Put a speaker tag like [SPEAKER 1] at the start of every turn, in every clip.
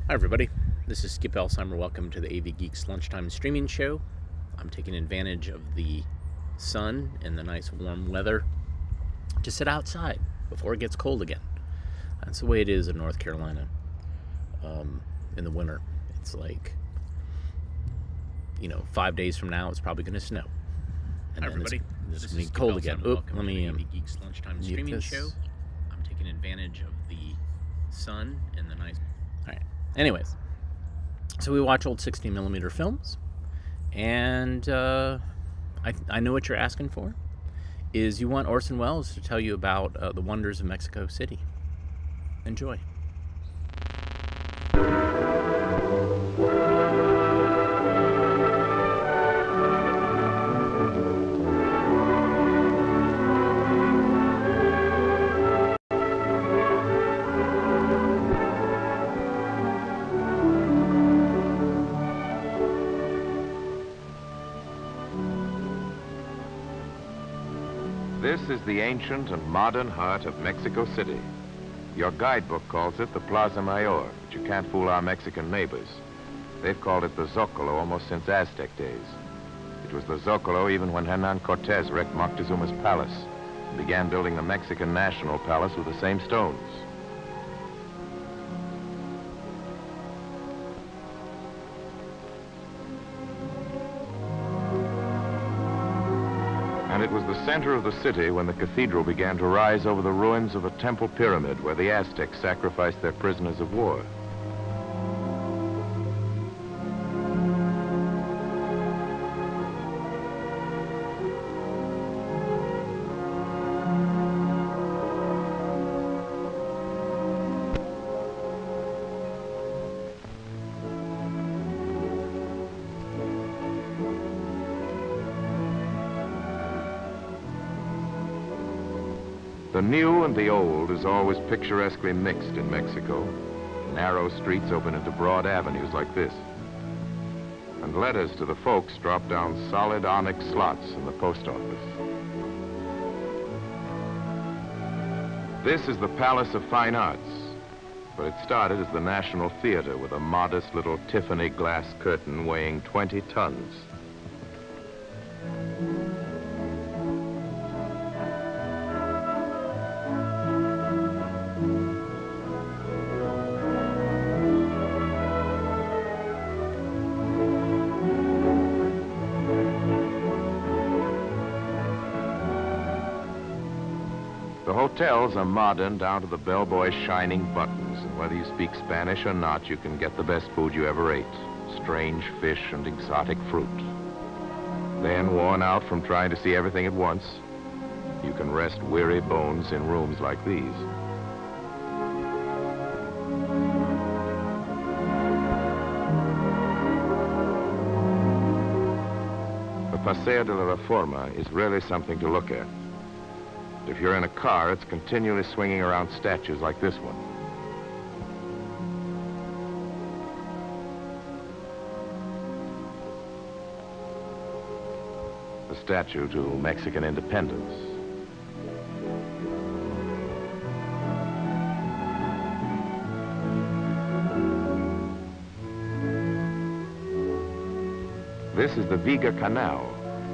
[SPEAKER 1] Hi everybody, this is Skip Elsheimer. Welcome to the AV Geeks Lunchtime Streaming Show. I'm taking advantage of the sun and the nice warm weather to sit outside before it gets cold again. That's the way it is in North Carolina in the winter. It's like, 5 days from now it's probably going to snow. And
[SPEAKER 2] Hi everybody,
[SPEAKER 1] it's
[SPEAKER 2] this
[SPEAKER 1] going
[SPEAKER 2] is
[SPEAKER 1] to be
[SPEAKER 2] Skip
[SPEAKER 1] cold
[SPEAKER 2] Elsheimer.
[SPEAKER 1] again.
[SPEAKER 2] Welcome
[SPEAKER 1] Let
[SPEAKER 2] to
[SPEAKER 1] me
[SPEAKER 2] the AV Geeks Lunchtime Streaming
[SPEAKER 1] this.
[SPEAKER 2] Show. I'm taking advantage of the sun and the nice...
[SPEAKER 1] Alright, anyways. So we watch old 16mm films, and I know what you're asking for, is you want Orson Welles to tell you about the wonders of Mexico City. Enjoy.
[SPEAKER 3] This is the ancient and modern heart of Mexico City. Your guidebook calls it the Plaza Mayor, but you can't fool our Mexican neighbors. They've called it the Zocalo almost since Aztec days. It was the Zocalo even when Hernan Cortez wrecked Moctezuma's palace and began building the Mexican National Palace with the same stones. And it was the center of the city when the cathedral began to rise over the ruins of a temple pyramid where the Aztecs sacrificed their prisoners of war. The new and the old is always picturesquely mixed in Mexico. Narrow streets open into broad avenues like this. And letters to the folks drop down solid onyx slots in the post office. This is the Palace of Fine Arts, but it started as the National Theater with a modest little Tiffany glass curtain weighing 20 tons. The hotels are modern down to the bellboy's shining buttons, and whether you speak Spanish or not, you can get the best food you ever ate, strange fish and exotic fruit. Then, worn out from trying to see everything at once, you can rest weary bones in rooms like these. The Paseo de la Reforma is really something to look at. If you're in a car, it's continually swinging around statues like this one. The statue to Mexican independence. This is the Viga Canal,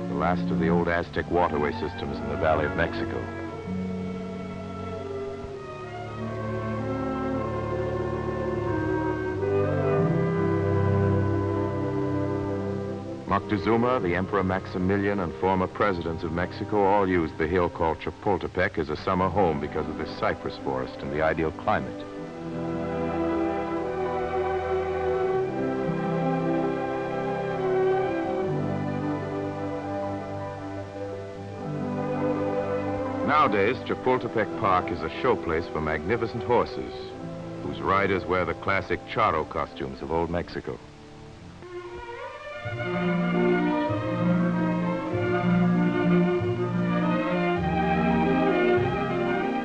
[SPEAKER 3] the last of the old Aztec waterway systems in the Valley of Mexico. Moctezuma, the Emperor Maximilian, and former presidents of Mexico all used the hill called Chapultepec as a summer home because of this cypress forest and the ideal climate. Nowadays, Chapultepec Park is a showplace for magnificent horses, whose riders wear the classic charro costumes of old Mexico.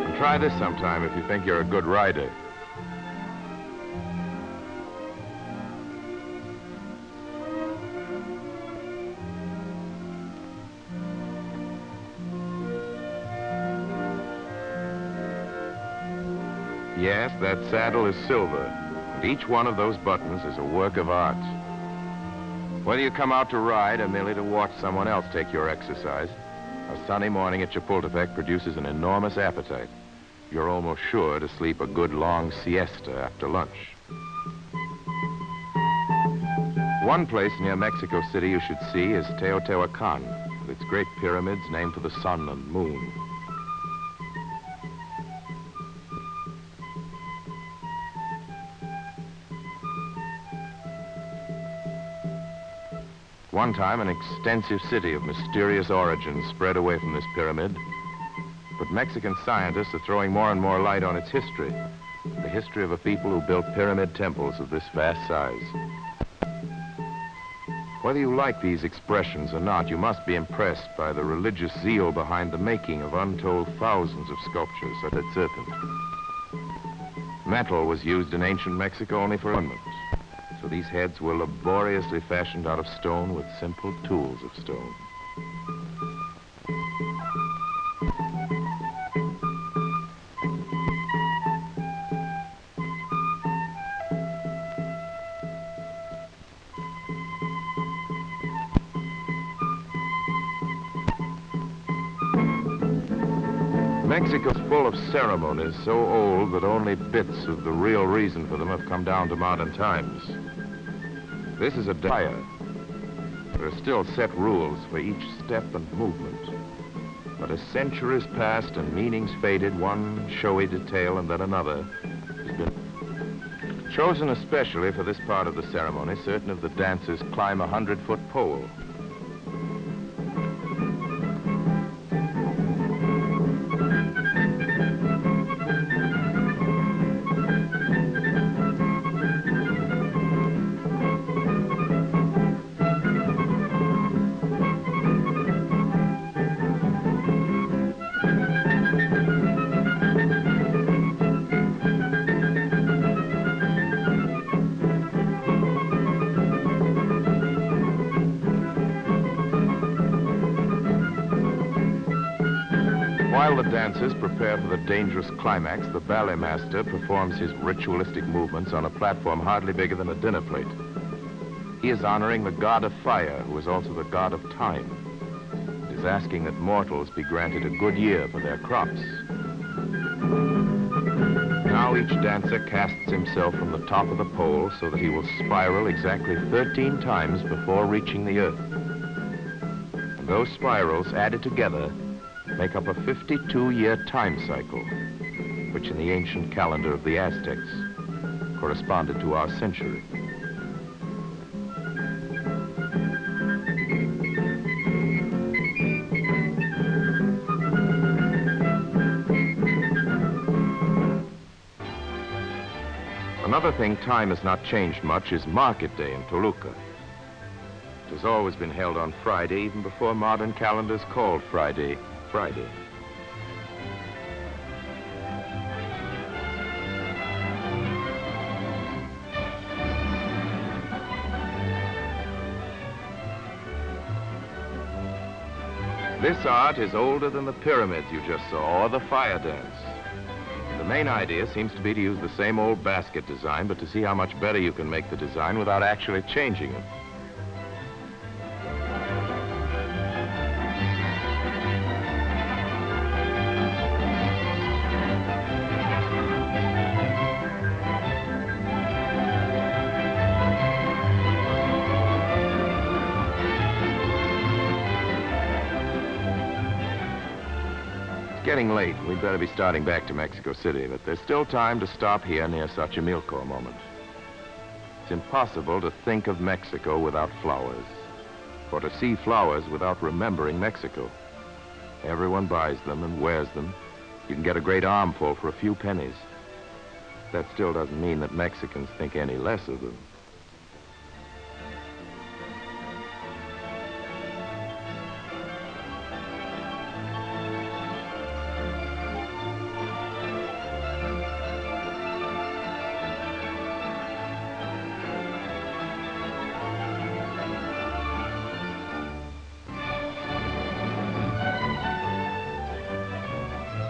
[SPEAKER 3] And try this sometime if you think you're a good rider. Yes, that saddle is silver, And each one of those buttons is a work of art. Whether you come out to ride or merely to watch someone else take your exercise, a sunny morning at Chapultepec produces an enormous appetite. You're almost sure to sleep a good long siesta after lunch. One place near Mexico City you should see is Teotihuacan, with its great pyramids named for the sun and moon. One time, an extensive city of mysterious origins spread away from this pyramid, but Mexican scientists are throwing more and more light on its history, the history of a people who built pyramid temples of this vast size. Whether you like these expressions or not, you must be impressed by the religious zeal behind the making of untold thousands of sculptures such as serpent. Metal was used in ancient Mexico only for ornament, so these heads were laboriously fashioned out of stone with simple tools of stone. Mexico's full of ceremonies so old that only bits of the real reason for them have come down to modern times. This is a fire. There are still set rules for each step and movement. But as centuries passed and meanings faded, one showy detail and then another has been chosen especially for this part of the ceremony. Certain of the dancers climb a 100-foot pole. While the dancers prepare for the dangerous climax, the ballet master performs his ritualistic movements on a platform hardly bigger than a dinner plate. He is honoring the god of fire, who is also the god of time. He is asking that mortals be granted a good year for their crops. Now each dancer casts himself from the top of the pole so that he will spiral exactly 13 times before reaching the earth. And those spirals, added together, make up a 52-year time cycle, which in the ancient calendar of the Aztecs corresponded to our century. Another thing time has not changed much is Market Day in Toluca. It has always been held on Friday, even before modern calendars called Friday. This art is older than the pyramids you just saw, or the fire dance. The main idea seems to be to use the same old basket design, but to see how much better you can make the design without actually changing it. Getting late. We'd better be starting back to Mexico City, but there's still time to stop here near Xochimilco a moment. It's impossible to think of Mexico without flowers, or to see flowers without remembering Mexico. Everyone buys them and wears them. You can get a great armful for a few pennies. That still doesn't mean that Mexicans think any less of them.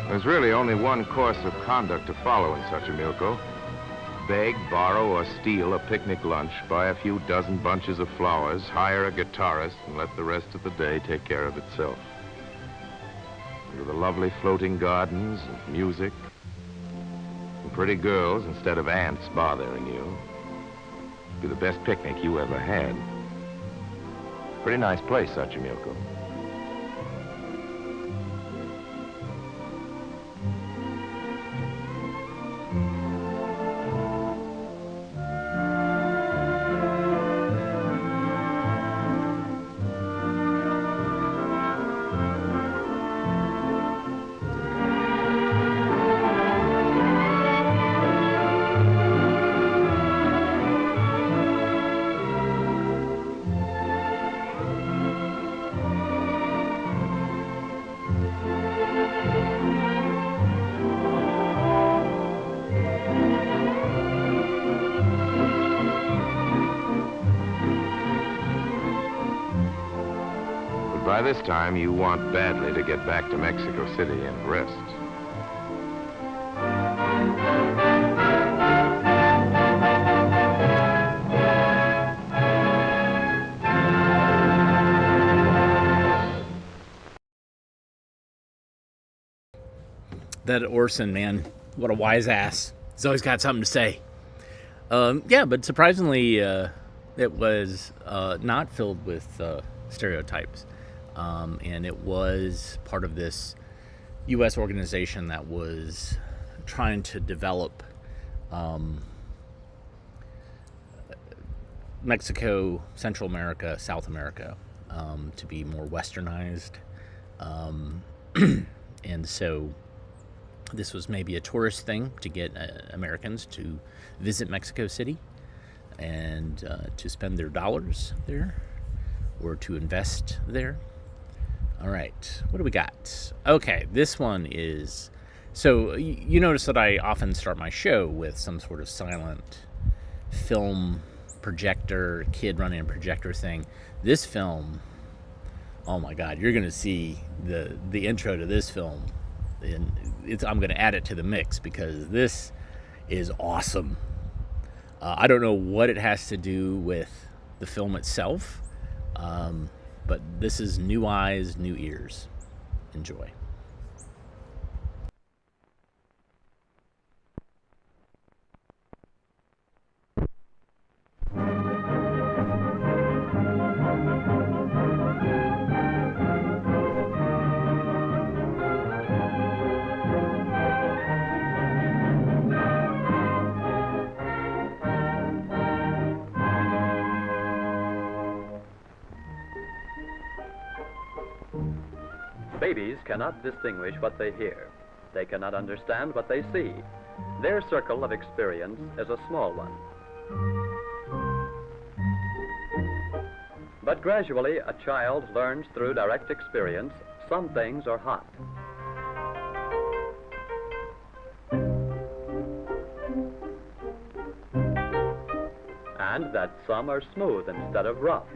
[SPEAKER 3] There's really only one course of conduct to follow in Xochimilco. beg, borrow, or steal a picnic lunch, buy a few dozen bunches of flowers, hire a guitarist, and let the rest of the day take care of itself. And with the lovely floating gardens and music and pretty girls instead of ants bothering you, it'd be the best picnic you ever had. Pretty nice place, Xochimilco. By this time, you want badly to get back to Mexico City and rest.
[SPEAKER 1] That Orson, man, what a wise ass. He's always got something to say. Yeah, but surprisingly, it was not filled with stereotypes. And it was part of this U.S. organization that was trying to develop Mexico, Central America, South America to be more westernized. And so this was maybe a tourist thing to get Americans to visit Mexico City and to spend their dollars there or to invest there. All right, what do we got? Okay, this one is, so you notice that I often start my show with some sort of silent film projector, kid running a projector thing. This film, oh my God, you're gonna see the intro to this film, and I'm gonna add it to the mix because this is awesome. I don't know what it has to do with the film itself, but this is New Eyes, New Ears. Enjoy.
[SPEAKER 4] Babies cannot distinguish what they hear. They cannot understand what they see. Their circle of experience is a small one. But gradually, a child learns through direct experience some things are hot. And that some are smooth instead of rough.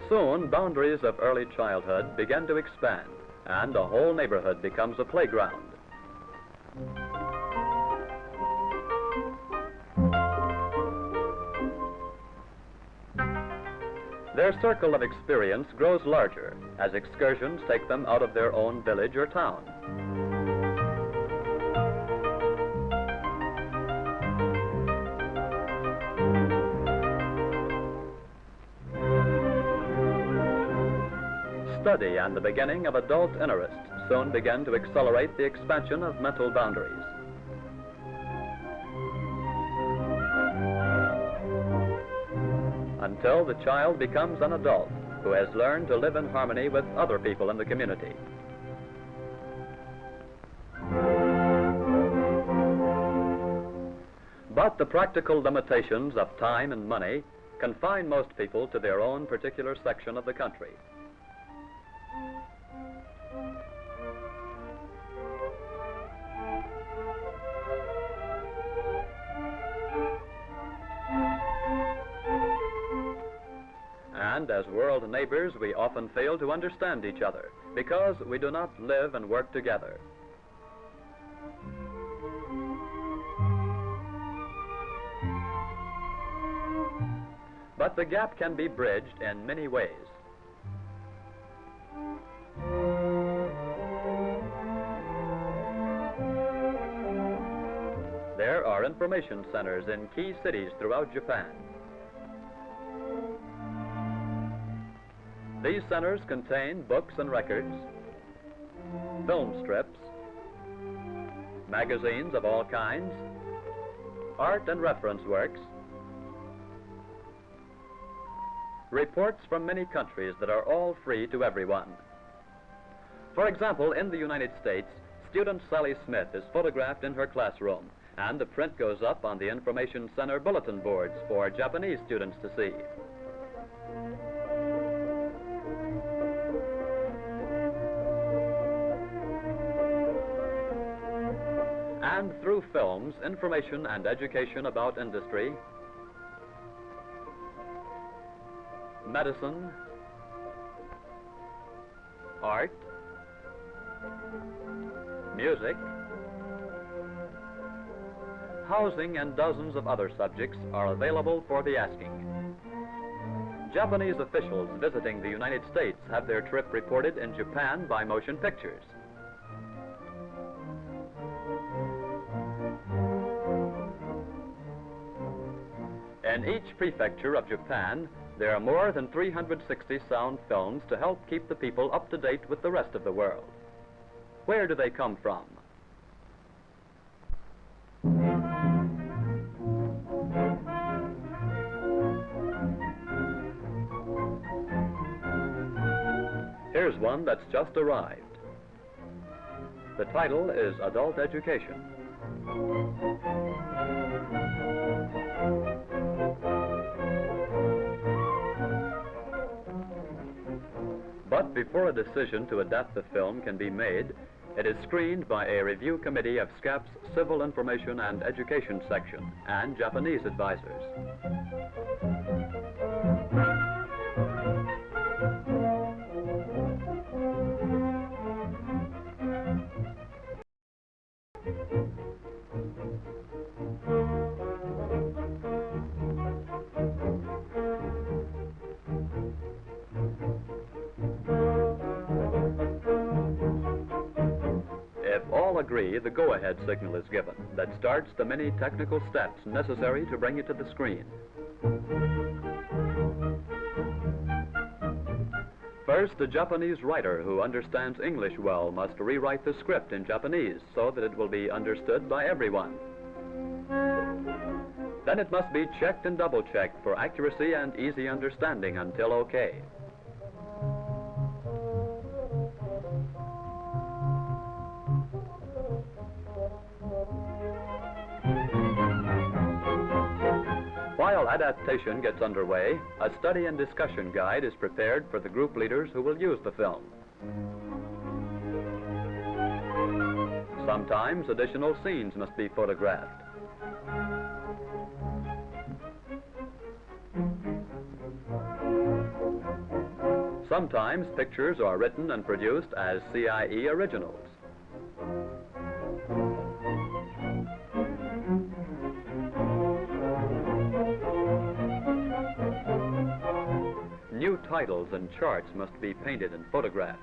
[SPEAKER 4] Soon, boundaries of early childhood begin to expand, and a whole neighborhood becomes a playground. Their circle of experience grows larger as excursions take them out of their own village or town. Study and the beginning of adult interest soon begin to accelerate the expansion of mental boundaries. Until the child becomes an adult who has learned to live in harmony with other people in the community. But the practical limitations of time and money confine most people to their own particular section of the country. And as world neighbors, we often fail to understand each other because we do not live and work together. But the gap can be bridged in many ways. There are information centers in key cities throughout Japan. These centers contain books and records, film strips, magazines of all kinds, art and reference works, reports from many countries that are all free to everyone. For example, in the United States, student Sally Smith is photographed in her classroom, and the print goes up on the Information Center bulletin boards for Japanese students to see. And through films, information and education about industry, medicine, art, music, housing, and dozens of other subjects are available for the asking. Japanese officials visiting the United States have their trip reported in Japan by motion pictures. In each prefecture of Japan, there are more than 360 sound films to help keep the people up to date with the rest of the world. Where do they come from? Here's one that's just arrived. The title is Adult Education. But before a decision to adapt the film can be made, it is screened by a review committee of SCAP's Civil Information and Education Section and Japanese advisors. Agree, the go-ahead signal is given that starts the many technical steps necessary to bring it to the screen. First, a Japanese writer who understands English well must rewrite the script in Japanese so that it will be understood by everyone. Then it must be checked and double-checked for accuracy and easy understanding until okay. While adaptation gets underway, a study and discussion guide is prepared for the group leaders who will use the film. Sometimes additional scenes must be photographed. Sometimes pictures are written and produced as CIE originals. New titles and charts must be painted and photographed.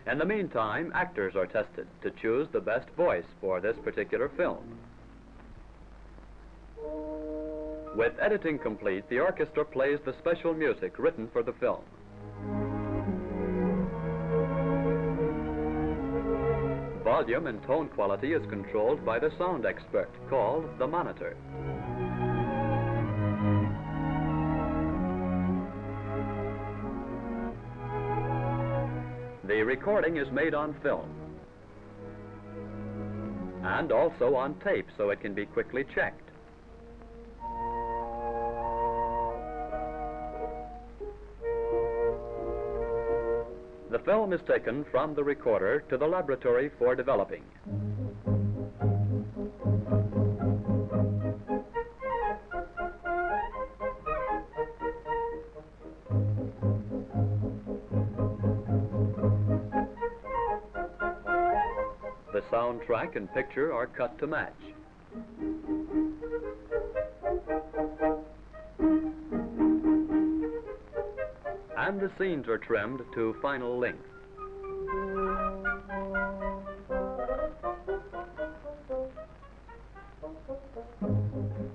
[SPEAKER 4] In the meantime, actors are tested to choose the best voice for this particular film. With editing complete, the orchestra plays the special music written for the film. Volume and tone quality is controlled by the sound expert, called the monitor. The recording is made on film and also on tape so it can be quickly checked. The film is taken from the recorder to the laboratory for developing. The soundtrack and picture are cut to match. And the scenes are trimmed to final length.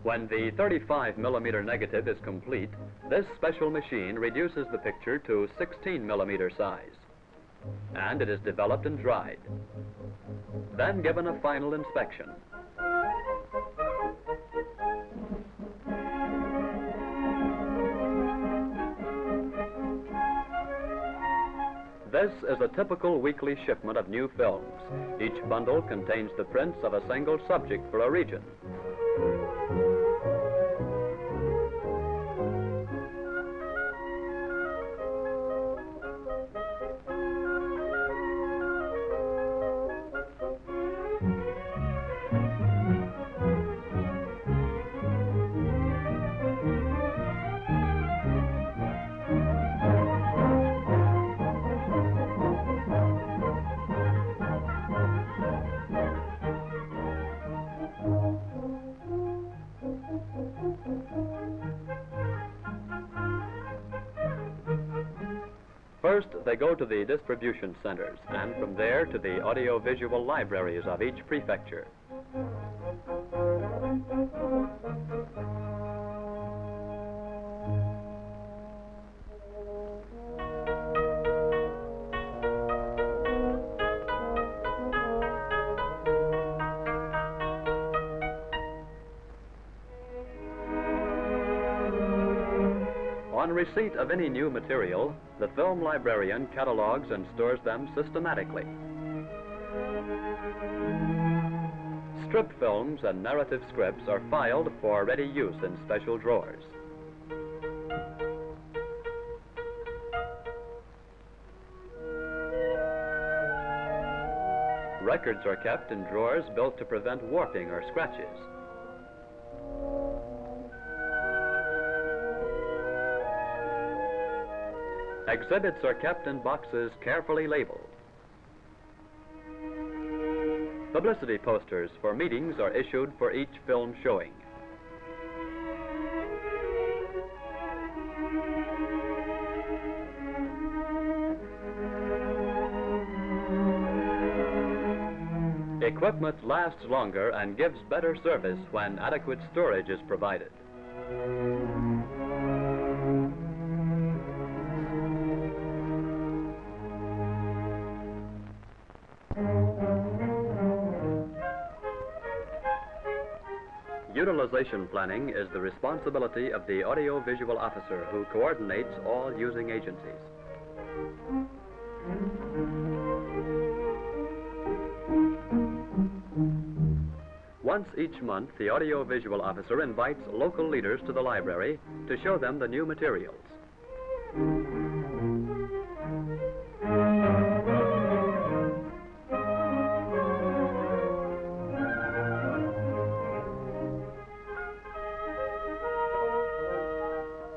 [SPEAKER 4] When the 35mm negative is complete, this special machine reduces the picture to 16mm size, and it is developed and dried, then given a final inspection. This is a typical weekly shipment of new films. Each bundle contains the prints of a single subject for a region. First, they go to the distribution centers, and from there to the audiovisual libraries of each prefecture. On receipt of any new material, the film librarian catalogs and stores them systematically. Strip films and narrative scripts are filed for ready use in special drawers. Records are kept in drawers built to prevent warping or scratches. Exhibits are kept in boxes carefully labeled. Publicity posters for meetings are issued for each film showing. Equipment lasts longer and gives better service when adequate storage is provided. Utilization planning is the responsibility of the audiovisual officer who coordinates all using agencies. Once each month, the audiovisual officer invites local leaders to the library to show them the new materials.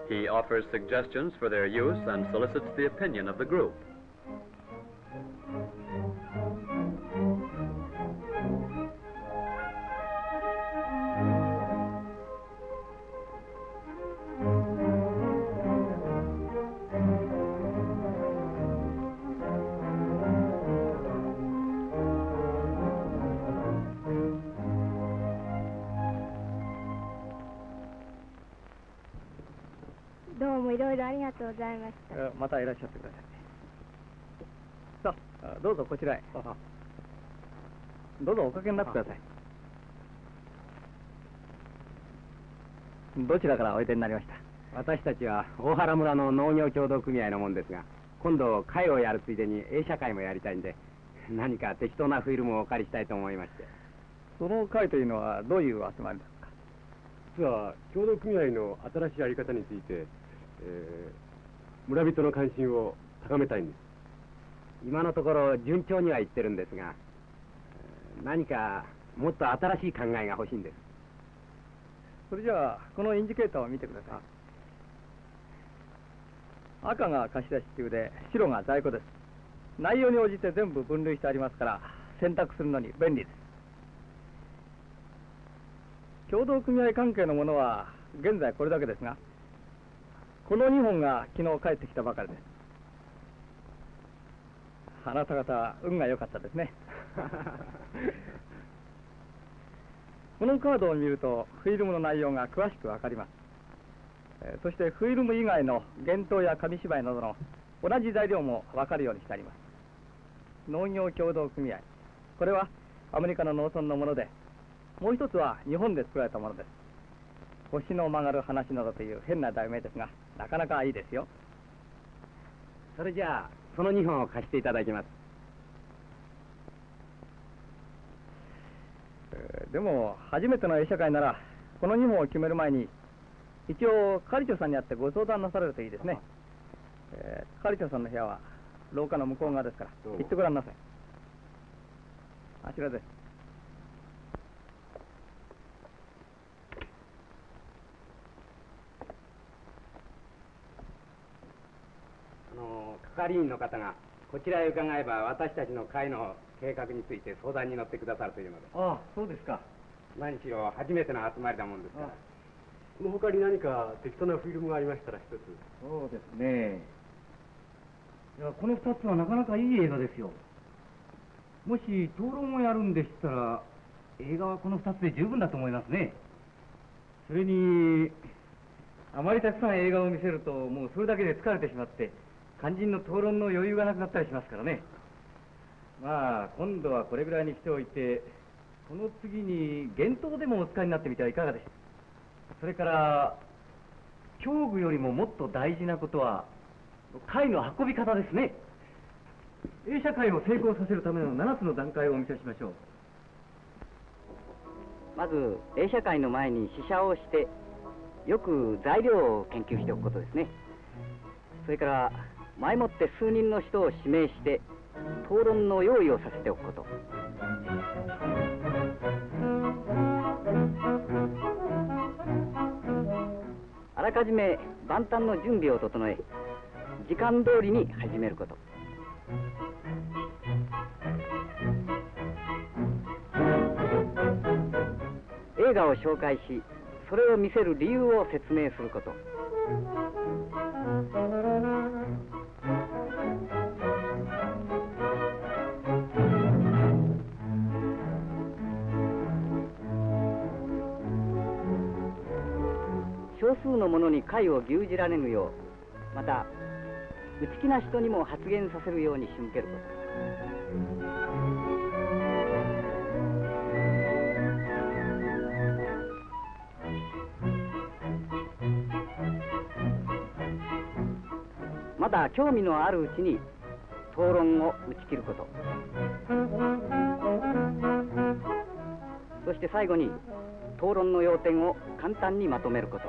[SPEAKER 4] He offers suggestions for their use and solicits the opinion of the group.
[SPEAKER 5] またいらっしゃってください。さあ、どうぞこちらへ。どうぞおかけになってください。どちらからおいでになりました？
[SPEAKER 6] 私たちは大原村の農業協同組合のもんですが、今度会をやるついでに映写会もやりたいんで、何か適当なフィルムをお借りしたいと思いまして。
[SPEAKER 5] その会というのはどういう集まりですか？
[SPEAKER 6] 実は協同組合の新しいやり方について、村人の関心を高めたいんです。今のところ順調には言ってるんですが、何かもっと新しい考えが欲しいんです。
[SPEAKER 5] それじゃあこのインジケーターを見てください。赤が貸し出し中で白が在庫です。内容に応じて全部分類してありますから、選択するのに便利です。協同組合関係のものは現在これだけですが、この2本が昨日帰ってきたばかりです。あなた方運が良かったですね。このカードを見るとフィルムの内容が詳しくわかります。そしてフィルム以外の幻灯や紙芝居などの同じ材料も分かるようにしてあります。農業協同組合、これはアメリカの農村のもので、もう一つは日本で作られたものです。星の曲がる話などという変な題名ですが、なかなかいいですよ。
[SPEAKER 6] それじゃあその2本を貸していただきます。
[SPEAKER 5] でも初めての映写会ならこの2本を決める前に一応係長さんに会ってご相談なされるといいですね。係長さんの部屋は廊下の向こう側ですから行ってごらんなさい。あちらです。
[SPEAKER 6] 係員の方がこちらへ伺えば私たちの会の計画について相談に乗ってくださるというので。
[SPEAKER 5] ああ、そうですか。
[SPEAKER 6] 何しろ初めての集まりだもんですから。
[SPEAKER 7] この他に何か適当なフィルムがありましたら一つ。
[SPEAKER 5] そうですね。いや、この2つはなかなかいい映画ですよ。もし討論をやるんでしたら映画はこの2つで十分だと思いますね。それにあまりたくさん映画を見せるともうそれだけで疲れてしまって肝心の討論の余裕がなくなったりしますからね。まあ今度はこれぐらいにしておいて、この次に幻灯でもお使いになってみてはいかがでしょう。それから教具よりももっと大事なことは会の運び方ですね。映写会を成功させるための7つの段階をお見せしましょう。
[SPEAKER 8] まず映写会の前に試写をしてよく材料を研究しておくことですね。それから前もって数人の人を指名して討論の用意をさせておくこと。あらかじめ万端の準備を整え時間通りに始めること。映画を紹介しそれを見せる理由を説明すること。少数の者に会を牛耳られぬよう、また内気な人にも発言させるように仕向けること。また興味のあるうちに討論を打ち切ること。そして最後に討論の要点を簡単にまとめること。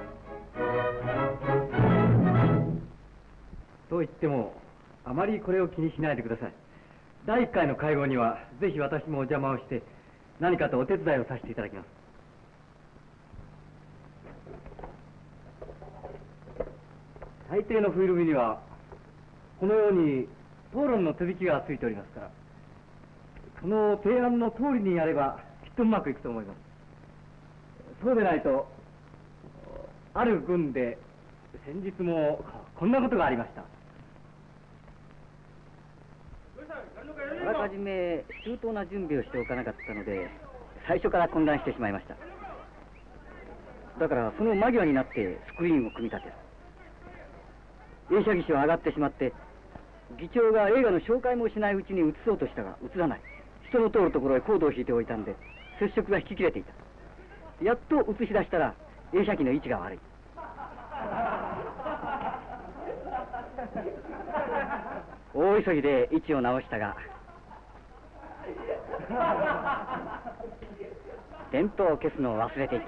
[SPEAKER 5] と言ってもあまりこれを気にしないでください。第1回の会合にはぜひ私もお邪魔をして何かとお手伝いをさせていただきます。大抵のフィルムにはこのように討論の手引きがついておりますから、その提案の通りにやればきっとうまくいくと思います。そうでないと、ある軍で先日もこんなことがありました。
[SPEAKER 8] あらかじめ周到な準備をしておかなかったので最初から混乱してしまいました。だからその間際になってスクリーンを組み立てる。映写技師は上がってしまって議長が映画の紹介もしないうちに映そうとしたが映らない。人の通るところへコードを引いておいたんで接触が引き切れていた。やっと映し出したら映写機の位置が悪い。大急ぎで位置を直したが電灯を消すのを忘れていた。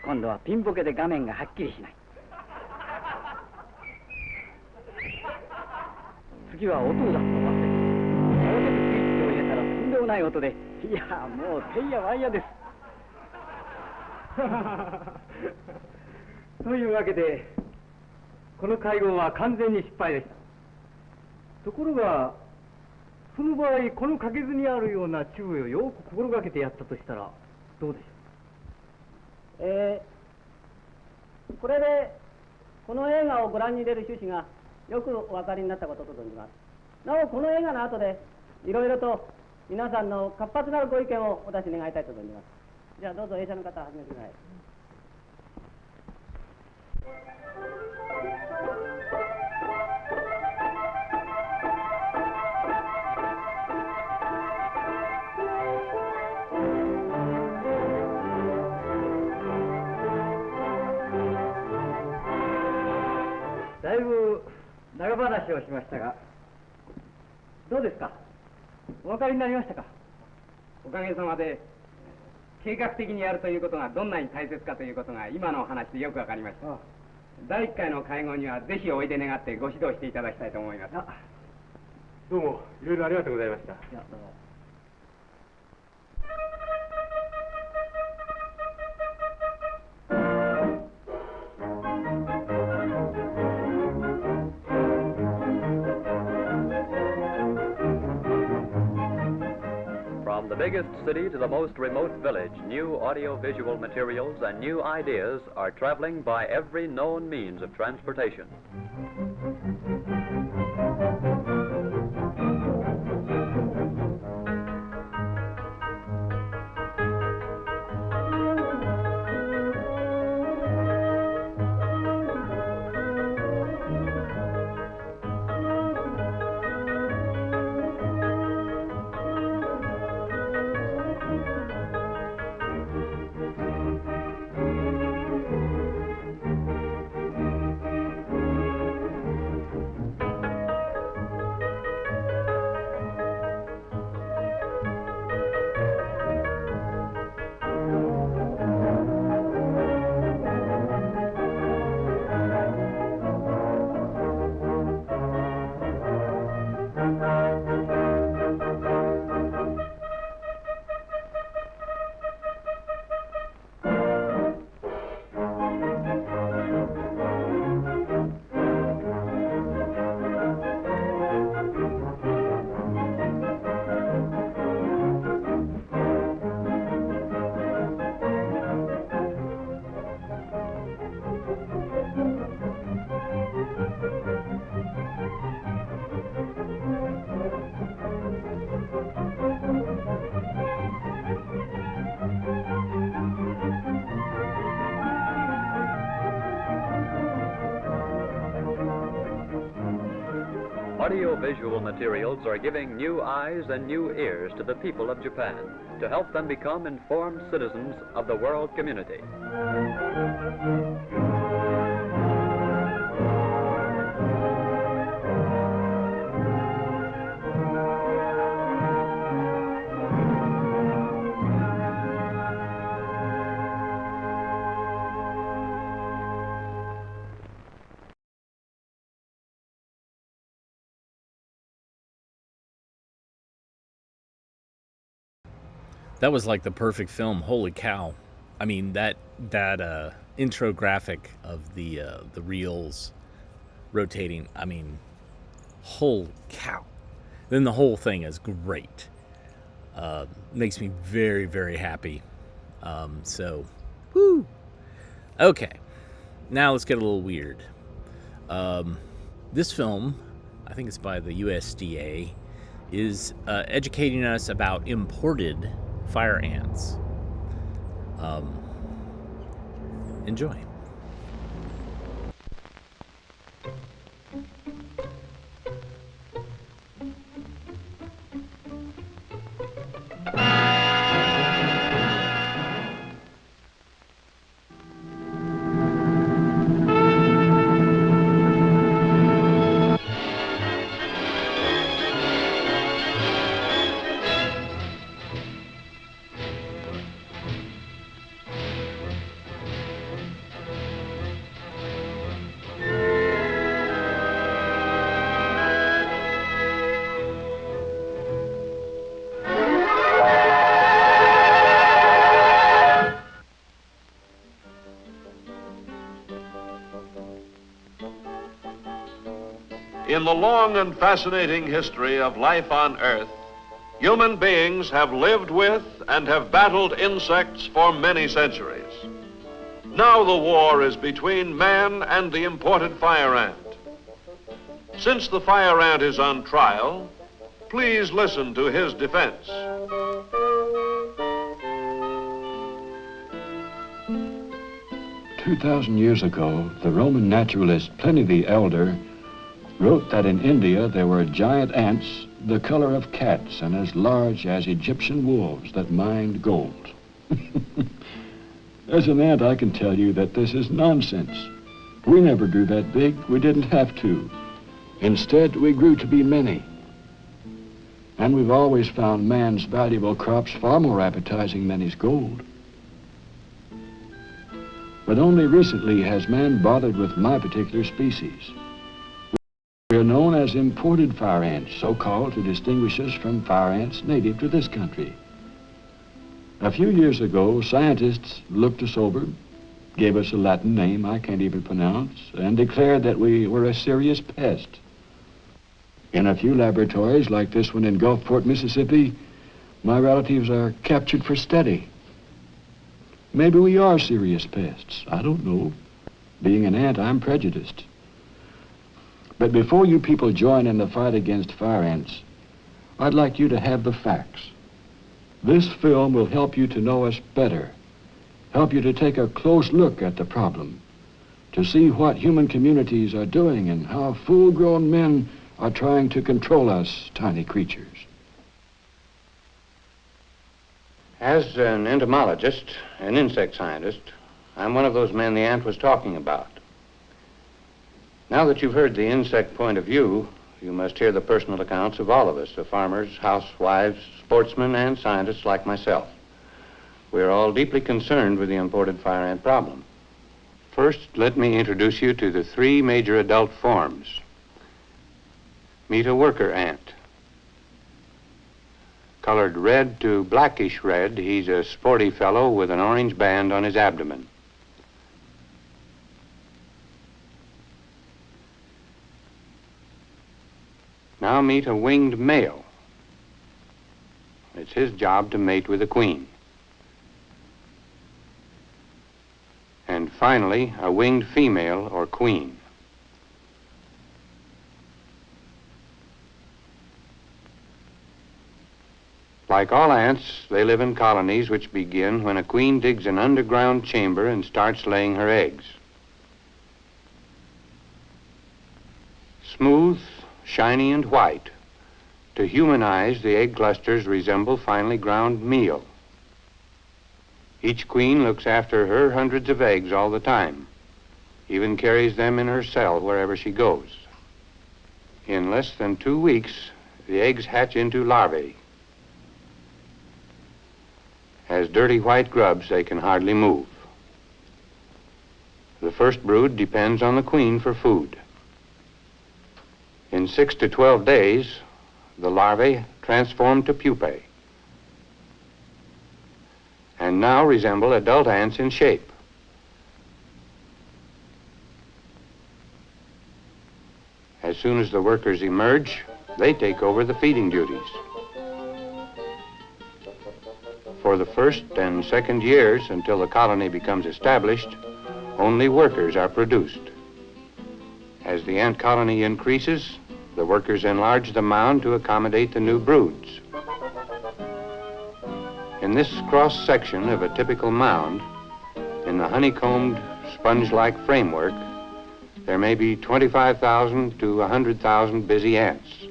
[SPEAKER 8] 今度はピンボケで画面がはっきりしない。次は音を出すのを忘れて慌ててスイッチを入れたらとんでもない音で、いやもうてんやわんやです。
[SPEAKER 5] というわけでこの会合は完全に失敗でした。ところがその場合この書けずにあるような注意をよく心がけてやったとしたらどうでしょう。
[SPEAKER 9] これでこの映画をご覧に入れる趣旨がよくお分かりになったことと存じます。なおこの映画の後でいろいろと皆さんの活発なるご意見をお出し願いたいと存じます。じゃあどうぞ映写の方始めてください。
[SPEAKER 5] だいぶ長話をしましたがどうですか、お分かりになりましたか。
[SPEAKER 6] おかげさまで計画的にやるということがどんなに大切かということが今のお話でよくわかりました。第1回の会合にはぜひおいで願ってご指導していただきたいと思います。
[SPEAKER 7] どうもいろいろありがとうございました。
[SPEAKER 5] いやどうも。
[SPEAKER 4] From the biggest city to the most remote village, new audiovisual materials and new ideas are traveling by every known means of transportation. Audiovisual materials are giving new eyes and new ears to the people of Japan to help them become informed citizens of the world community.
[SPEAKER 1] That was like the perfect film. Holy cow! I mean that intro graphic of the reels rotating. I mean, holy cow! Then the whole thing is great. Makes me very, very happy. So, woo. Okay, now let's get a little weird. This film, I think it's by the USDA, is educating us about imported fire ants. Enjoy.
[SPEAKER 10] In the long and fascinating history of life on Earth, human beings have lived with and have battled insects for many centuries. Now the war is between man and the imported fire ant. Since the fire ant is on trial, please listen to his defense.
[SPEAKER 11] 2,000 years ago, the Roman naturalist Pliny the Elder wrote that in India there were giant ants the color of cats and as large as Egyptian wolves that mined gold. As an ant, I can tell you that this is nonsense. We never grew that big. We didn't have to. Instead, we grew to be many. And we've always found man's valuable crops far more appetizing than his gold. But only recently has man bothered with my particular species. We are known as imported fire ants, so called to distinguish us from fire ants native to this country. A few years ago, scientists looked us over, gave us a Latin name I can't even pronounce, and declared that we were a serious pest. In a few laboratories, like this one in Gulfport, Mississippi, my relatives are captured for study. Maybe we are serious pests. I don't know. Being an ant, I'm prejudiced. But before you people join in the fight against fire ants, I'd like you to have the facts. This film will help you to know us better, help you to take a close look at the problem, to see what human communities are doing and how full-grown men are trying to control us tiny creatures.
[SPEAKER 12] As an entomologist, an insect scientist, I'm one of those men the ant was talking about. Now that you've heard the insect point of view, you must hear the personal accounts of all of us, the farmers, housewives, sportsmen, and scientists like myself. We're all deeply concerned with the imported fire ant problem. First, let me introduce you to the three major adult forms. Meet a worker ant. Colored red to blackish red, he's a sporty fellow with an orange band on his abdomen. Now meet a winged male. It's his job to mate with a queen. And finally, a winged female or queen. Like all ants, they live in colonies which begin when a queen digs an underground chamber and starts laying her eggs. Smooth, shiny, and white. To human eyes, the egg clusters resemble finely ground meal. Each queen looks after her hundreds of eggs all the time, even carries them in her cell wherever she goes. In less than 2 weeks, the eggs hatch into larvae. As dirty white grubs, they can hardly move. The first brood depends on the queen for food. In 6 to 12 days, the larvae transform to pupae and now resemble adult ants in shape. As soon as the workers emerge, they take over the feeding duties. For the first and second years, until the colony becomes established, only workers are produced. As the ant colony increases, the workers enlarge the mound to accommodate the new broods. In this cross-section of a typical mound, in the honeycombed, sponge-like framework, there may be 25,000 to 100,000 busy ants.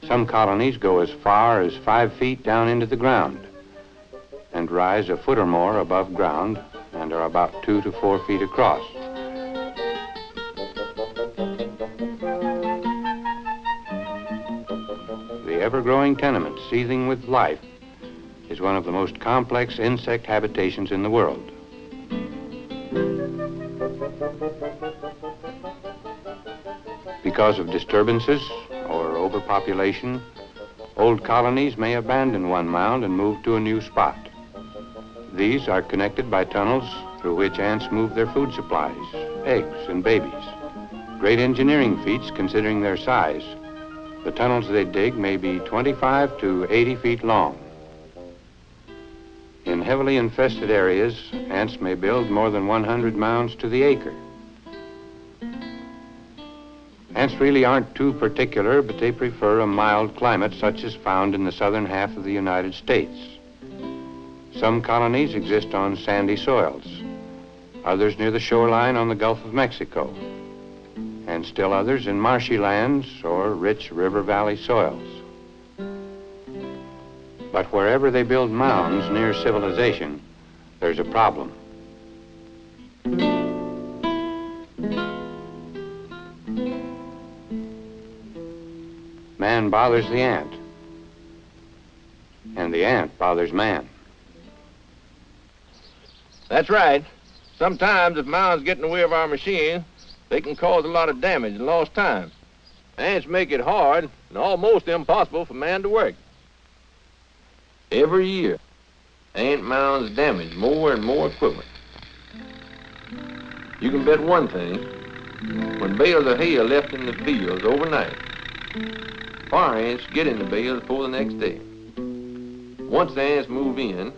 [SPEAKER 12] Some colonies go as far as 5 feet down into the ground and rise a foot or more above ground and are about 2 to 4 feet across. The ever-growing tenement, seething with life, is one of the most complex insect habitations in the world. Because of disturbances or overpopulation, old colonies may abandon one mound and move to a new spot. These are connected by tunnels through which ants move their food supplies, eggs, and babies. Great engineering feats considering their size. The tunnels they dig may be 25 to 80 feet long. In heavily infested areas, ants may build more than 100 mounds to the acre. Ants really aren't too particular, but they prefer a mild climate such as found in the southern half of the United States. Some colonies exist on sandy soils, others near the shoreline on the Gulf of Mexico, and still others in marshy lands or rich river valley soils. But wherever they build mounds near civilization, there's a problem. Man bothers the ant, and the ant bothers man.
[SPEAKER 3] That's right. Sometimes if mounds get in the way of our machine, they can cause a lot of damage and lost time. Ants make it hard and almost impossible for man to work. Every year, ant mounds damage more and more equipment. You can bet one thing, when bales of hay are left in the fields overnight, fire ants get in the bales before the next day. Once the ants move in,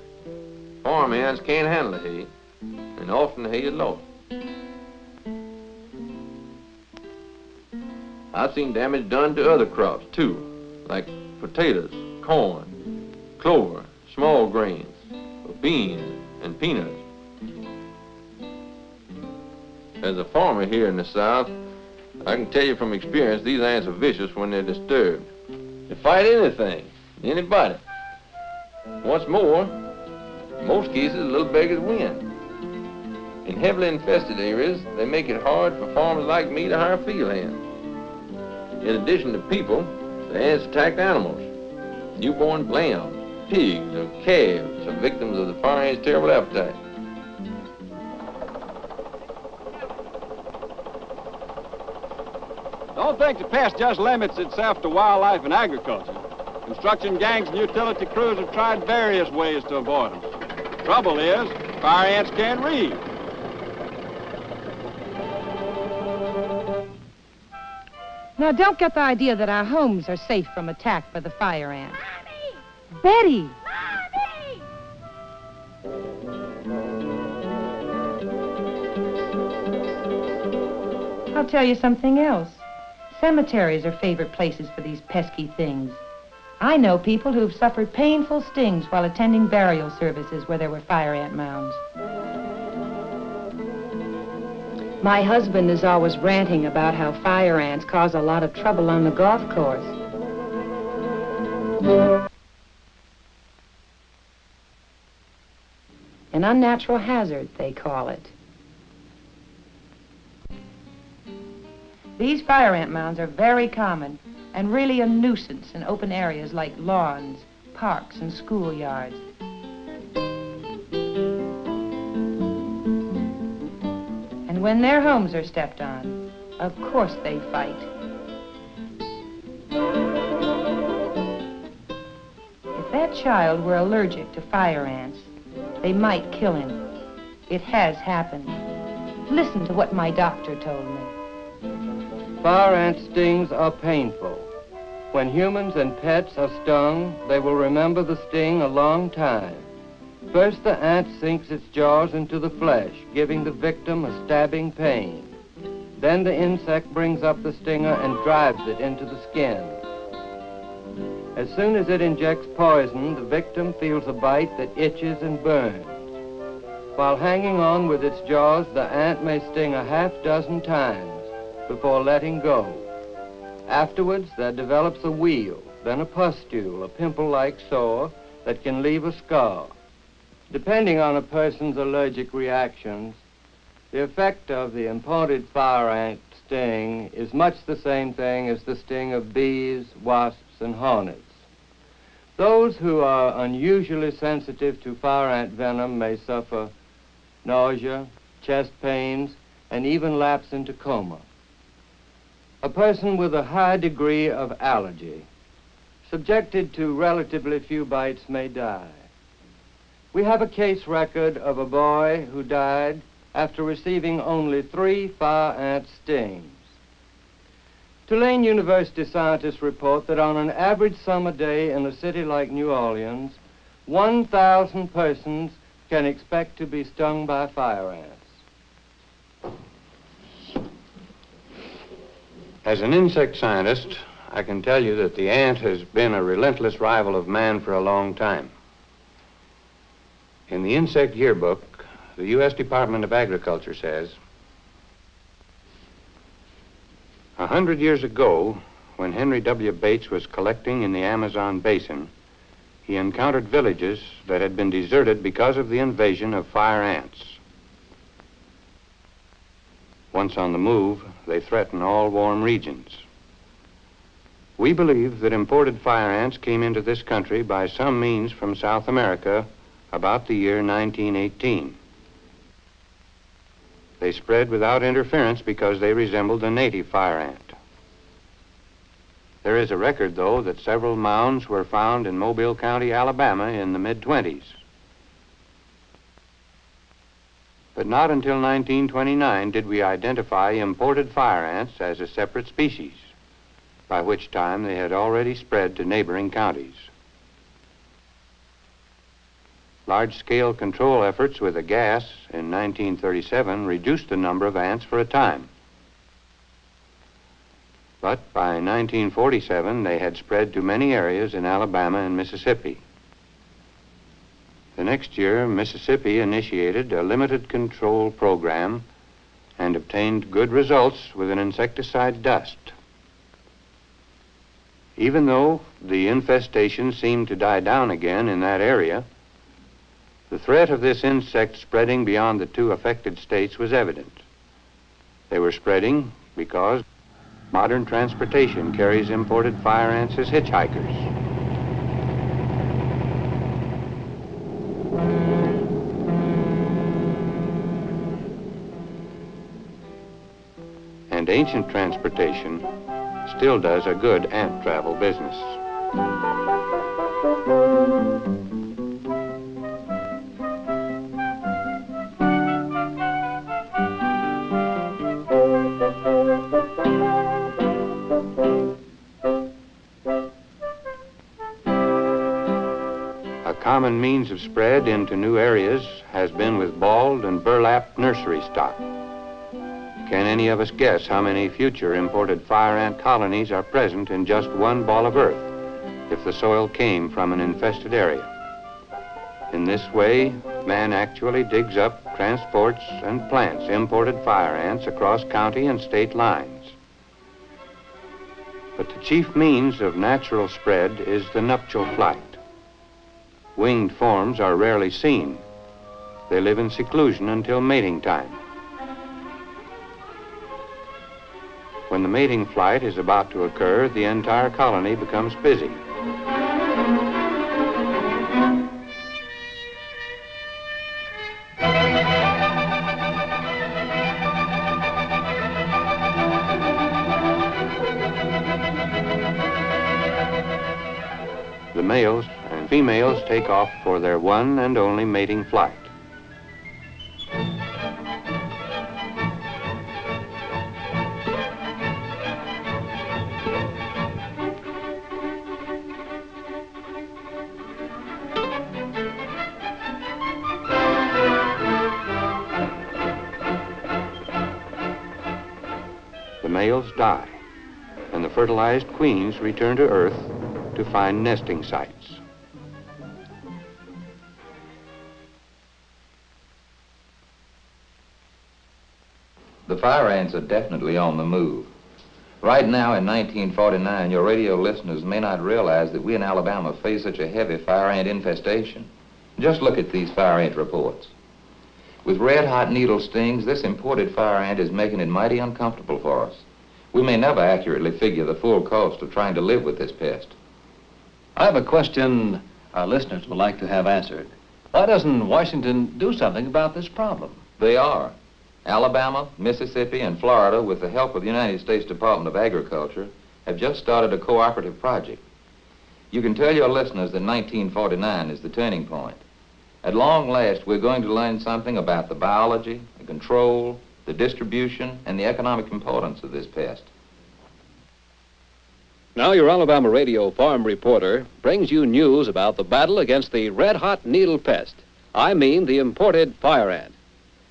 [SPEAKER 3] farm ants can't handle the hay, and often the hay is lost. I've seen damage done to other crops too, like potatoes, corn, clover, small grains, beans, and peanuts. As a farmer here in the South, I can tell you from experience these ants are vicious when they're disturbed. They fight anything, anybody. What's more, in most cases, a little beggars win. In heavily infested areas, they make it hard for farmers like me to hire field hands. In addition to people, the ants attack animals. Newborn lambs, pigs, or calves are victims of the fire ants' terrible appetite.
[SPEAKER 13] Don't think the pest just limits itself to wildlife and agriculture. Construction gangs and utility crews have tried various ways to avoid them. Trouble is, fire ants can't read.
[SPEAKER 14] Now, don't get the idea that our homes are safe from attack by the fire ants. Mommy! Betty! Mommy! I'll tell you something else. Cemeteries are favorite places for these pesky things. I know people who've suffered painful stings while attending burial services where there were fire ant mounds. My husband is always ranting about how fire ants cause a lot of trouble on the golf course. An unnatural hazard, they call it. These fire ant mounds are very common and really a nuisance in open areas like lawns, parks, and schoolyards. And when their homes are stepped on, of course they fight. If that child were allergic to fire ants, they might kill him. It has happened. Listen to what my doctor told me.
[SPEAKER 15] Fire ant stings are painful. When humans and pets are stung, they will remember the sting a long time. First, the ant sinks its jaws into the flesh, giving the victim a stabbing pain. Then the insect brings up the stinger and drives it into the skin. As soon as it injects poison, the victim feels a bite that itches and burns. While hanging on with its jaws, the ant may sting a half-dozen times before letting go. Afterwards, there develops a wheal, then a pustule, a pimple-like sore that can leave a scar. Depending on a person's allergic reactions, the effect of the imported fire ant sting is much the same thing as the sting of bees, wasps, and hornets. Those who are unusually sensitive to fire ant venom may suffer nausea, chest pains, and even lapse into coma. A person with a high degree of allergy, subjected to relatively few bites, may die. We have a case record of a boy who died after receiving only 3 fire ant stings. Tulane University scientists report that on an average summer day in a city like New Orleans, 1,000 persons can expect to be stung by fire ants.
[SPEAKER 12] As an insect scientist, I can tell you that the ant has been a relentless rival of man for a long time. In the insect yearbook, the U.S. Department of Agriculture says, 100 years ago, when Henry W. Bates was collecting in the Amazon basin, he encountered villages that had been deserted because of the invasion of fire ants. Once on the move, they threaten all warm regions. We believe that imported fire ants came into this country by some means from South America about the year 1918. They spread without interference because they resembled the native fire ant. There is a record, though, that several mounds were found in Mobile County, Alabama in the mid-20s. But not until 1929 did we identify imported fire ants as a separate species, by which time they had already spread to neighboring counties. Large-scale control efforts with a gas in 1937 reduced the number of ants for a time. But by 1947, they had spread to many areas in Alabama and Mississippi. The next year, Mississippi initiated a limited control program and obtained good results with an insecticide dust. Even though the infestation seemed to die down again in that area, the threat of this insect spreading beyond the 2 affected states was evident. They were spreading because modern transportation carries imported fire ants as hitchhikers. And ancient transportation still does a good ant travel business. A common means of spread into new areas has been with balled and burlapped nursery stock. Can any of us guess how many future imported fire ant colonies are present in just one ball of earth if the soil came from an infested area? In this way, man actually digs up, transports, and plants imported fire ants across county and state lines. But the chief means of natural spread is the nuptial flight. Winged forms are rarely seen. They live in seclusion until mating time. When the mating flight is about to occur, the entire colony becomes busy. The males and females take off for their one and only mating flight. The males die, and the fertilized queens return to Earth to find nesting sites.
[SPEAKER 16] The fire ants are definitely on the move. Right now in 1949, your radio listeners may not realize that we in Alabama face such a heavy fire ant infestation. Just look at these fire ant reports. With red-hot needle stings, this imported fire ant is making it mighty uncomfortable for us. We may never accurately figure the full cost of trying to live with this pest.
[SPEAKER 17] I have a question our listeners would like to have answered. Why doesn't Washington do something about this problem?
[SPEAKER 16] They are. Alabama, Mississippi, and Florida, with the help of the United States Department of Agriculture, have just started a cooperative project. You can tell your listeners that 1949 is the turning point. At long last, we're going to learn something about the biology, the control, the distribution, and the economic importance of this pest.
[SPEAKER 17] Now your Alabama Radio Farm Reporter brings you news about the battle against the red-hot needle pest. I mean the imported fire ant.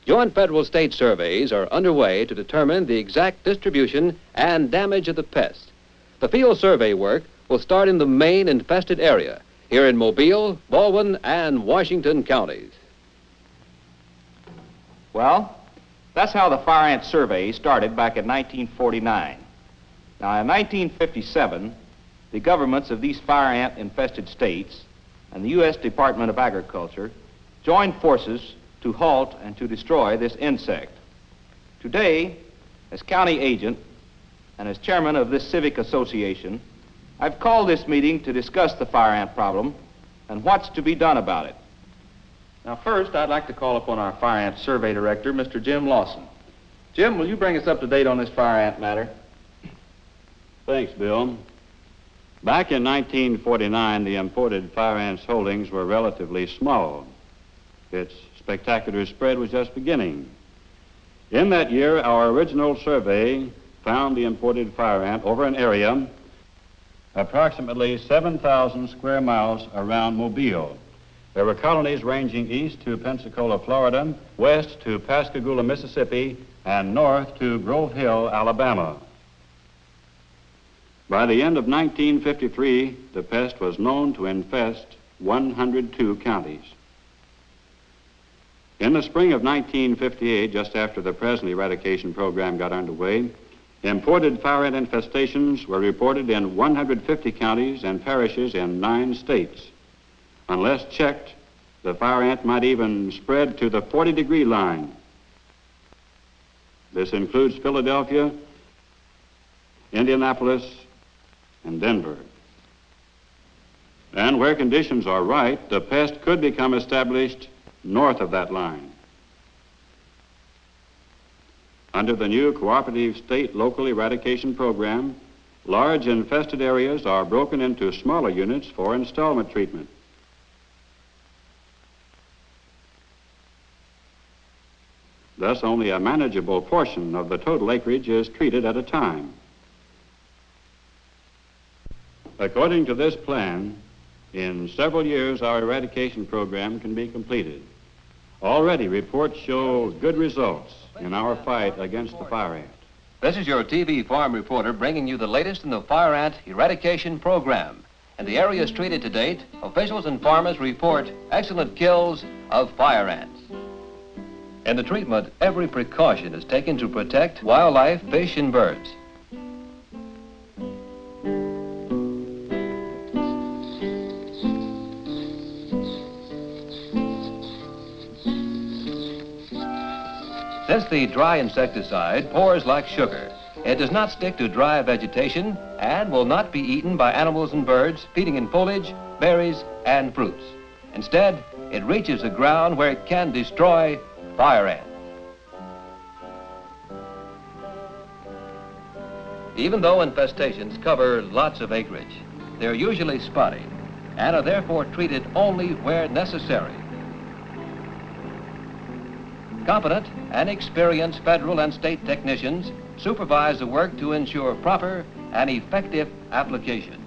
[SPEAKER 17] Joint federal state surveys are underway to determine the exact distribution and damage of the pest. The field survey work will start in the main infested area, here in Mobile, Baldwin, and Washington counties.
[SPEAKER 18] Well, that's how the fire ant survey started back in 1949. Now, in 1957, the governments of these fire ant-infested states and the U.S. Department of Agriculture joined forces to halt and to destroy this insect. Today, as county agent and as chairman of this civic association, I've called this meeting to discuss the fire ant problem and what's to be done about it. Now, first, I'd like to call upon our fire ant survey director, Mr. Jim Lawson. Jim, will you bring us up to date on this fire ant matter?
[SPEAKER 13] Thanks, Bill. Back in 1949, the imported fire ants holdings were relatively small. Its spectacular spread was just beginning. In that year, our original survey found the imported fire ant over an area approximately 7,000 square miles around Mobile. There were colonies ranging east to Pensacola, Florida, west to Pascagoula, Mississippi, and north to Grove Hill, Alabama. By the end of 1953, the pest was known to infest 102 counties. In the spring of 1958, just after the present eradication program got underway, imported fire ant infestations were reported in 150 counties and parishes in 9 states. Unless checked, the fire ant might even spread to the 40-degree line. This includes Philadelphia, Indianapolis, and Denver. And where conditions are right, the pest could become established north of that line. Under the new cooperative state-local eradication program, large infested areas are broken into smaller units for installment treatment. Thus, only a manageable portion of the total acreage is treated at a time. According to this plan, in several years, our eradication program can be completed. Already, reports show good results in our fight against the fire ant.
[SPEAKER 17] This is your TV farm reporter bringing you the latest in the fire ant eradication program. In the areas treated to date, officials and farmers report excellent kills of fire ants. In the treatment, every precaution is taken to protect wildlife, fish, and birds. Since the dry insecticide pours like sugar, it does not stick to dry vegetation and will not be eaten by animals and birds feeding in foliage, berries, and fruits. Instead, it reaches the ground where it can destroy fire ants. Even though infestations cover lots of acreage, they're usually spotty and are therefore treated only where necessary. Competent and experienced federal and state technicians supervise the work to ensure proper and effective application.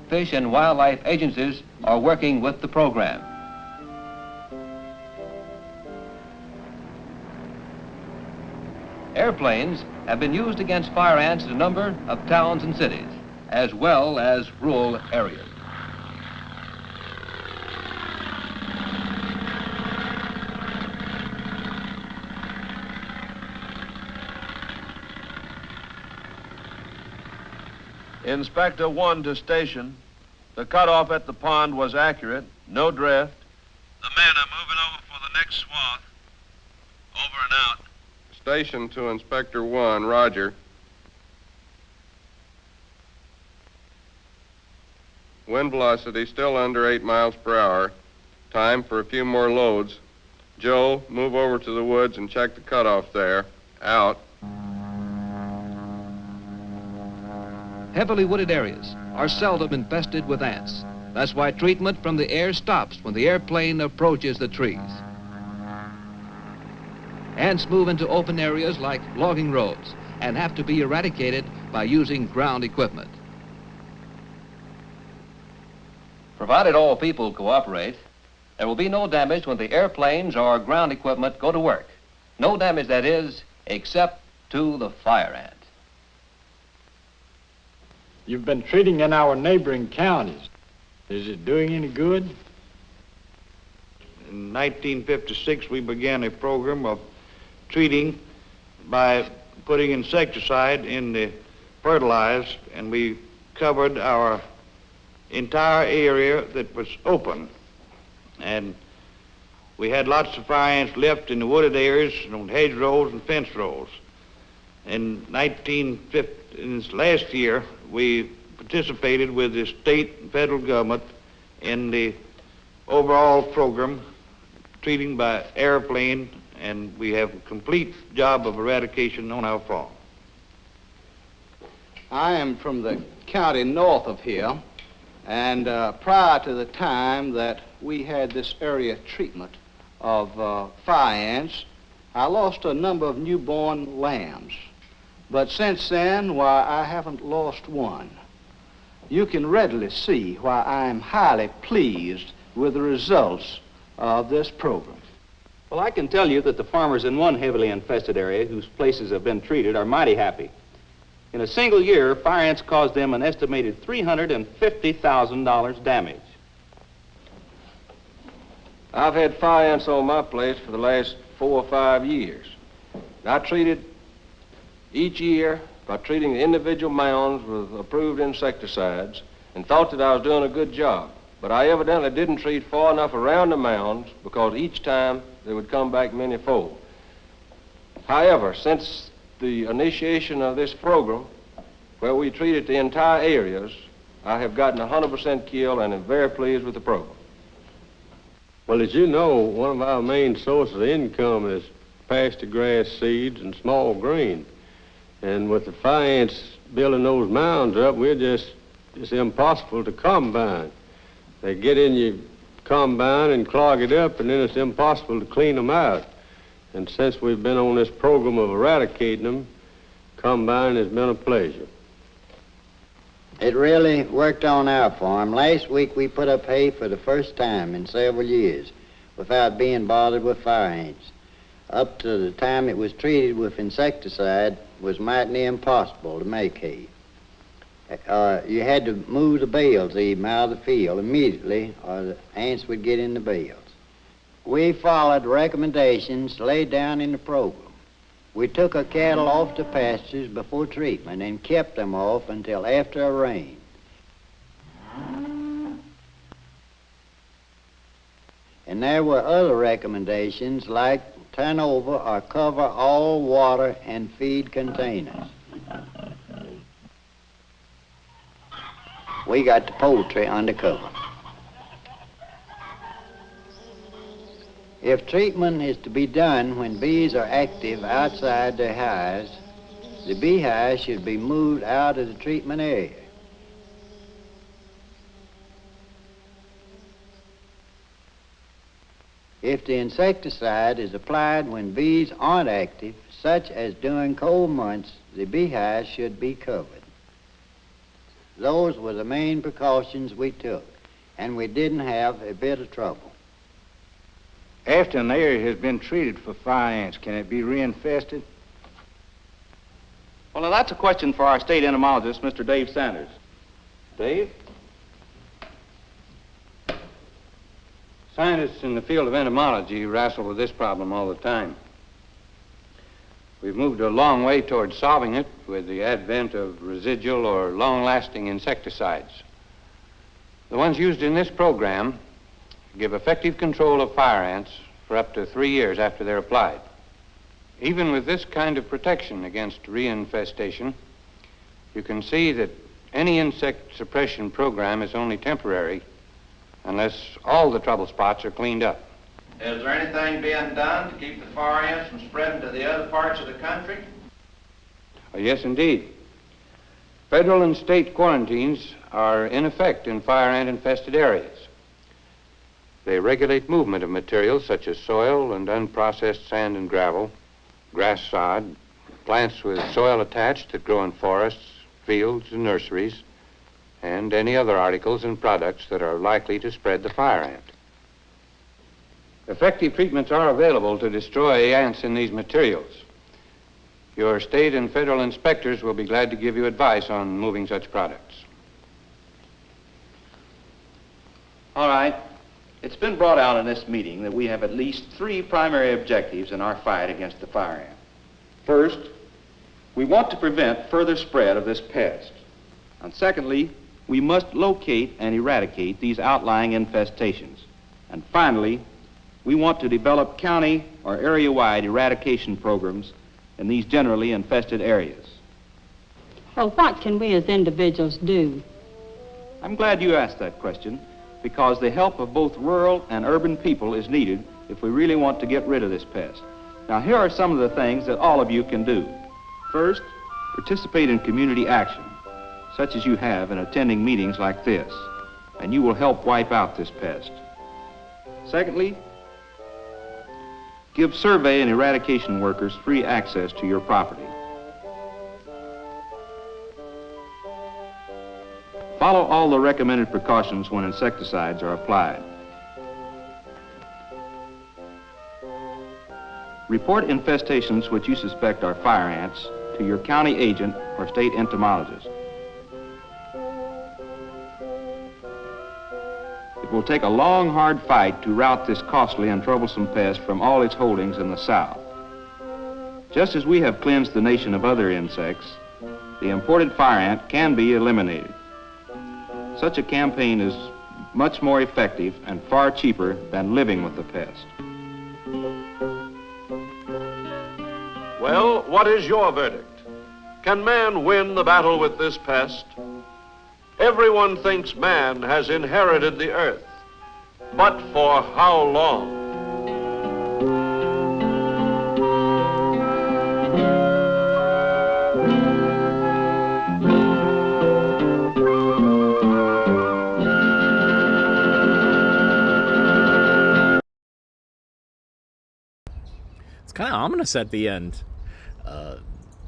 [SPEAKER 17] Fish and wildlife agencies are working with the program. Airplanes have been used against fire ants in a number of towns and cities, as well as rural areas.
[SPEAKER 10] Inspector 1 to station. The cutoff at the pond was accurate. No drift. The men are moving over for the next swath. Over and out.
[SPEAKER 19] Station to Inspector 1, Roger. Wind velocity still under 8 miles per hour. Time for a few more loads. Joe, move over to the woods and check the cutoff there. Out.
[SPEAKER 17] Heavily wooded areas are seldom infested with ants. That's why treatment from the air stops when the airplane approaches the trees. Ants move into open areas like logging roads and have to be eradicated by using ground equipment.
[SPEAKER 20] Provided all people cooperate, there will be no damage when the airplanes or ground equipment go to work. No damage, that is, except to the fire ant.
[SPEAKER 21] You've been treating in our neighboring counties. Is it doing any good?
[SPEAKER 22] In 1956, we began a program of treating by putting insecticide in the fertilized, and we covered our entire area that was open. And we had lots of fire ants left in the wooded areas, on hedgerows and fence rows. In this last year, we participated with the state and federal government in the overall program treating by airplane, and we have a complete job of eradication on our farm.
[SPEAKER 23] I am from the county north of here, and prior to the time that we had this area treatment of fire ants, I lost a number of newborn lambs. But since then, why, I haven't lost one. You can readily see why I am highly pleased with the results of this program.
[SPEAKER 18] Well, I can tell you that the farmers in one heavily infested area whose places have been treated are mighty happy. In a single year, fire ants caused them an estimated $350,000 damage.
[SPEAKER 24] I've had fire ants on my place for the last 4 or 5 years. I treated each year by treating the individual mounds with approved insecticides and thought that I was doing a good job. But I evidently didn't treat far enough around the mounds because each time they would come back many-fold. However, since the initiation of this program, where we treated the entire areas, I have gotten 100% kill and am very pleased with the program.
[SPEAKER 19] Well, as you know, one of our main sources of income is pasture grass seeds and small grain. And with the fire ants building those mounds up, it's impossible to combine. They get in your combine and clog it up, and then it's impossible to clean them out. And since we've been on this program of eradicating them, combining has been a pleasure.
[SPEAKER 25] It really worked on our farm. Last week we put up hay for the first time in several years without being bothered with fire ants. Up to the time it was treated with insecticide, was mighty impossible to make hay. You had to move the bales even out of the field immediately, or the ants would get in the bales. We followed recommendations laid down in the program. We took our cattle off the pastures before treatment and kept them off until after a rain. And there were other recommendations like turn over or cover all water and feed containers. We got the poultry under cover. If treatment is to be done when bees are active outside their hives, the beehives should be moved out of the treatment area. If the insecticide is applied when bees aren't active, such as during cold months, the beehives should be covered. Those were the main precautions we took, and we didn't have a bit of trouble.
[SPEAKER 26] After an area has been treated for fire ants, can it be reinfested?
[SPEAKER 18] Well, now that's a question for our state entomologist, Mr. Dave Sanders. Dave?
[SPEAKER 12] Scientists in the field of entomology wrestle with this problem all the time. We've moved a long way toward solving it with the advent of residual or long-lasting insecticides. The ones used in this program give effective control of fire ants for up to 3 years after they're applied. Even with this kind of protection against reinfestation, you can see that any insect suppression program is only temporary unless all the trouble spots are cleaned up.
[SPEAKER 27] Is there anything being done to keep the fire ants from spreading to the other parts of the country?
[SPEAKER 12] Yes, indeed. Federal and state quarantines are in effect in fire ant infested areas. They regulate movement of materials such as soil and unprocessed sand and gravel, grass sod, plants with soil attached that grow in forests, fields, and nurseries, and any other articles and products that are likely to spread the fire ant. Effective treatments are available to destroy ants in these materials. Your state and federal inspectors will be glad to give you advice on moving such products.
[SPEAKER 18] All right. It's been brought out in this meeting that we have at least 3 primary objectives in our fight against the fire ant. First, we want to prevent further spread of this pest. And secondly, we must locate and eradicate these outlying infestations. And finally, we want to develop county or area-wide eradication programs in these generally infested areas.
[SPEAKER 2] Well, what can we as individuals do?
[SPEAKER 18] I'm glad you asked that question, because the help of both rural and urban people is needed if we really want to get rid of this pest. Now, here are some of the things that all of you can do. First, participate in community action, such as you have in attending meetings like this, and you will help wipe out this pest. Secondly, give survey and eradication workers free access to your property. Follow all the recommended precautions when insecticides are applied. Report infestations which you suspect are fire ants to your county agent or state entomologist. It will take a long, hard fight to rout this costly and troublesome pest from all its holdings in the South. Just as we have cleansed the nation of other insects, the imported fire ant can be eliminated. Such a campaign is much more effective and far cheaper than living with the pest.
[SPEAKER 10] Well, what is your verdict? Can man win the battle with this pest? Everyone thinks man has inherited the earth, but for how long?
[SPEAKER 1] It's kind of ominous at the end,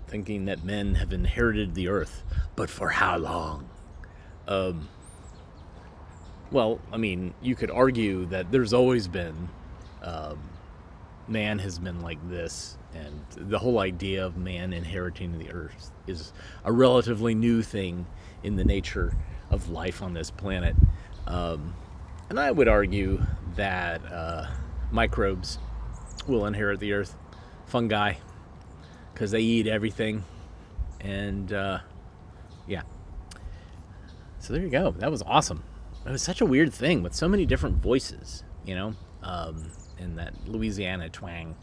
[SPEAKER 1] thinking that men have inherited the earth, but for how long? Well, I mean, you could argue that there's always been, man has been like this, and the whole idea of man inheriting the earth is a relatively new thing in the nature of life on this planet. And I would argue that microbes will inherit the earth, fungi, because they eat everything, and yeah. So there you go. That was awesome. It was such a weird thing with so many different voices, you know, in that Louisiana twang.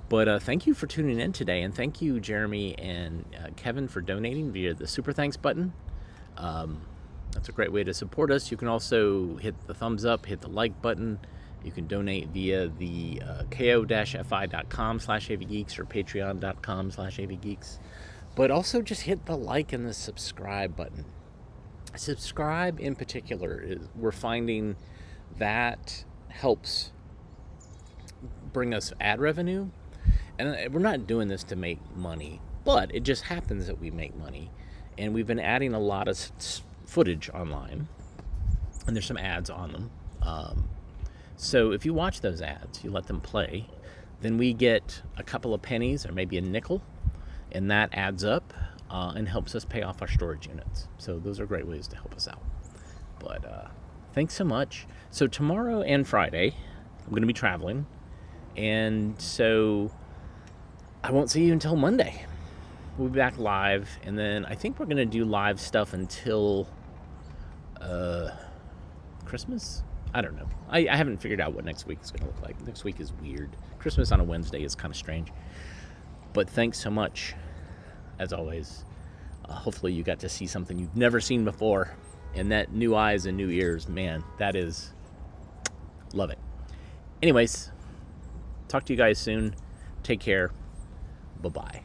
[SPEAKER 1] But thank you for tuning in today, and thank you, Jeremy and Kevin, for donating via the Super Thanks button. That's a great way to support us. You can also hit the thumbs up, hit the like button. You can donate via the ko-fi.com/avgeeks or patreon.com/avgeeks. But also just hit the like and the subscribe button. Subscribe in particular, we're finding that helps bring us ad revenue. And we're not doing this to make money, but it just happens that we make money. And we've been adding a lot of footage online, and there's some ads on them. So if you watch those ads, you let them play, then we get a couple of pennies or maybe a nickel, and that adds up and helps us pay off our storage units. So those are great ways to help us out. But thanks so much. So tomorrow and Friday, I'm going to be traveling, and so I won't see you until Monday. We'll be back live, and then I think we're going to do live stuff until Christmas? I don't know. I haven't figured out what next week is going to look like. Next week is weird. Christmas on a Wednesday is kind of strange. But thanks so much, as always. Hopefully you got to see something you've never seen before. And that new eyes and new ears, man, that is... love it. Anyways, talk to you guys soon. Take care. Bye-bye.